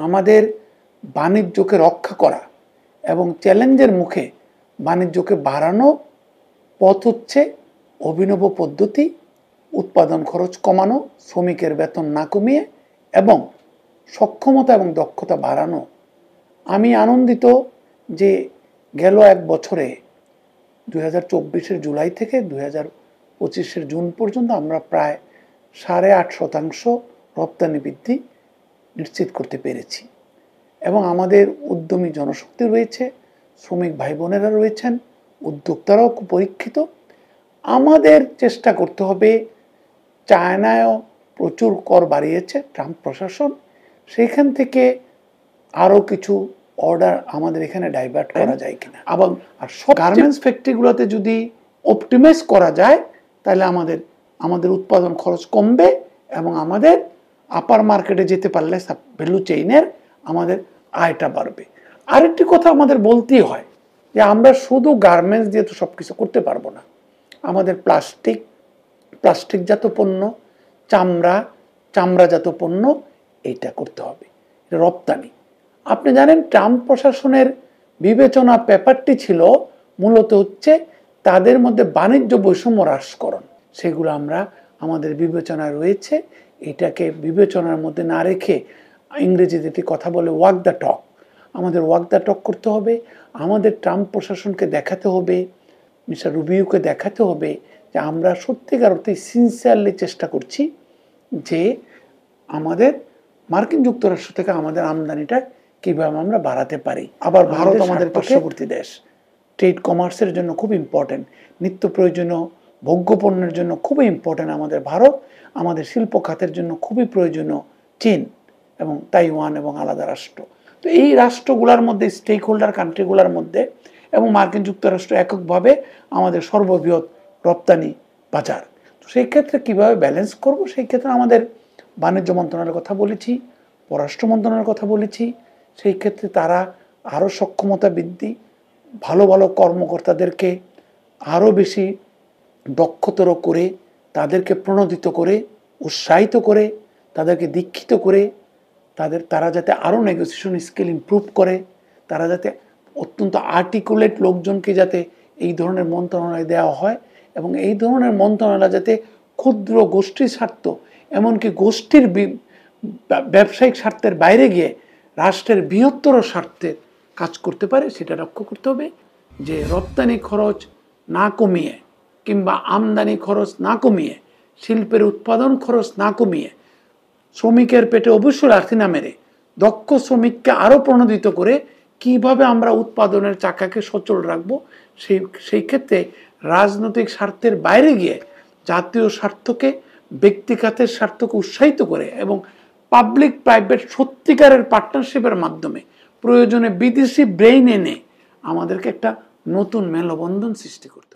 আমাদের বাণিজ্যকে রক্ষা করা এবং চ্যালেঞ্জের মুখে বাণিজ্যকে বাড়ানো পথ হচ্ছে অভিনব পদ্ধতি, উৎপাদন খরচ কমানো, শ্রমিকের বেতন না কমিয়ে এবং সক্ষমতা এবং দক্ষতা বাড়ানো। আমি আনন্দিত যে গেল এক বছরে 2024-এর জুলাই থেকে 2025-এর জুন পর্যন্ত আমরা প্রায় 8.5% রপ্তানি বৃদ্ধি নিশ্চিত করতে পেরেছি এবং আমাদের উদ্যমী জনশক্তি রয়েছে, শ্রমিক ভাই বোনেরা রয়েছেন, উদ্যোক্তারাও খুব পরীক্ষিত। আমাদের চেষ্টা করতে হবে, চায়নায়ও প্রচুর কর বাড়িয়েছে ট্রাম্প প্রশাসন, সেখান থেকে আরও কিছু অর্ডার আমাদের এখানে ডাইভার্ট করা যায় কিনা। আবার আর সব গার্মেন্টস ফ্যাক্টরিগুলোতে যদি অপটিমাইজ করা যায় তাহলে আমাদের উৎপাদন খরচ কমবে এবং আমাদের আপার মার্কেটে যেতে পারলে ভ্যালু চেইনের আমাদের আয়টা বাড়বে। আরেকটি কথা আমাদের বলতেই হয় যে আমরা শুধু গার্মেন্টস দিয়ে তো সব কিছু করতে পারবো না। আমাদের প্লাস্টিকজাত পণ্য, চামড়াজাত পণ্য এইটা করতে হবে, এটা রপ্তানি। আপনি জানেন ট্রাম্প প্রশাসনের বিবেচনা পেপারটি ছিল মূলত হচ্ছে তাদের মধ্যে বাণিজ্য বৈষম্য হ্রাসকরণ। সেগুলো আমাদের বিবেচনায় রয়েছে। এটাকে বিবেচনার মধ্যে না রেখে ইংরেজিতে একটি কথা বলে ওয়াক দ্য টক, আমাদের ওয়াক দ্য টক করতে হবে। আমাদের ট্রাম্প প্রশাসনকে দেখাতে হবে, মিস্টার রুবিওকে দেখাতে হবে যে আমরা সত্যিকার অর্থে সিনসিয়ারলি চেষ্টা করছি যে আমাদের মার্কিন যুক্তরাষ্ট্র থেকে আমাদের আমদানিটা কীভাবে আমরা বাড়াতে পারি। আবার ভারত আমাদের পার্শ্ববর্তী দেশ, ট্রেড কমার্সের জন্য খুব ইম্পর্টেন্ট, নিত্য প্রয়োজনীয় ভোগ্যপণ্যের জন্য খুবই ইম্পর্টেন্ট আমাদের ভারত, আমাদের শিল্প খাতের জন্য খুবই প্রয়োজনীয় চীন এবং তাইওয়ান এবং আলাদা রাষ্ট্র। তো এই রাষ্ট্রগুলোর মধ্যে, স্টেক হোল্ডার কান্ট্রিগুলোর মধ্যে এবং মার্কিন যুক্তরাষ্ট্র এককভাবে আমাদের সর্ববৃহৎ রপ্তানি বাজার। তো সেই ক্ষেত্রে কীভাবে ব্যালেন্স করব, সেই ক্ষেত্রে আমাদের বাণিজ্য মন্ত্রণালয়ের কথা বলেছি, পররাষ্ট্র মন্ত্রণালয়ের কথা বলেছি। সেই ক্ষেত্রে তারা আরও সক্ষমতা বৃদ্ধি, ভালো ভালো কর্মকর্তাদেরকে আরও বেশি দক্ষতর করে, তাদেরকে প্রণোদিত করে, উৎসাহিত করে, তাদেরকে দীক্ষিত করে, তারা যাতে আরও নেগোসিয়েশন স্কিল ইমপ্রুভ করে, তারা যাতে অত্যন্ত আর্টিকুলেট লোকজনকে যাতে এই ধরনের মন্ত্রণালয় দেওয়া হয় এবং এই ধরনের মন্ত্রণালয় যাতে ক্ষুদ্র গোষ্ঠীর স্বার্থ, এমনকি গোষ্ঠীর ব্যবসায়িক স্বার্থের বাইরে গিয়ে রাষ্ট্রের বৃহত্তর স্বার্থে কাজ করতে পারে, সেটা লক্ষ্য করতে হবে। যে রপ্তানি খরচ না কমিয়ে কিংবা আমদানি খরচ না কমিয়ে, শিল্পের উৎপাদন খরচ না কমিয়ে, শ্রমিকের পেটে অবশ্যই লাথি না মেরে দক্ষ শ্রমিককে আরও প্রণোদিত করে কিভাবে আমরা উৎপাদনের চাকাকে সচল রাখবো, সেই ক্ষেত্রে রাজনৈতিক স্বার্থের বাইরে গিয়ে জাতীয় স্বার্থকে, ব্যক্তিগতের স্বার্থকে উৎসাহিত করে এবং পাবলিক প্রাইভেট সত্যিকারের পার্টনারশিপের মাধ্যমে প্রয়োজনে বিদেশি ব্রেইন এনে আমাদেরকে একটা নতুন মেলবন্ধন সৃষ্টি করতে হবে।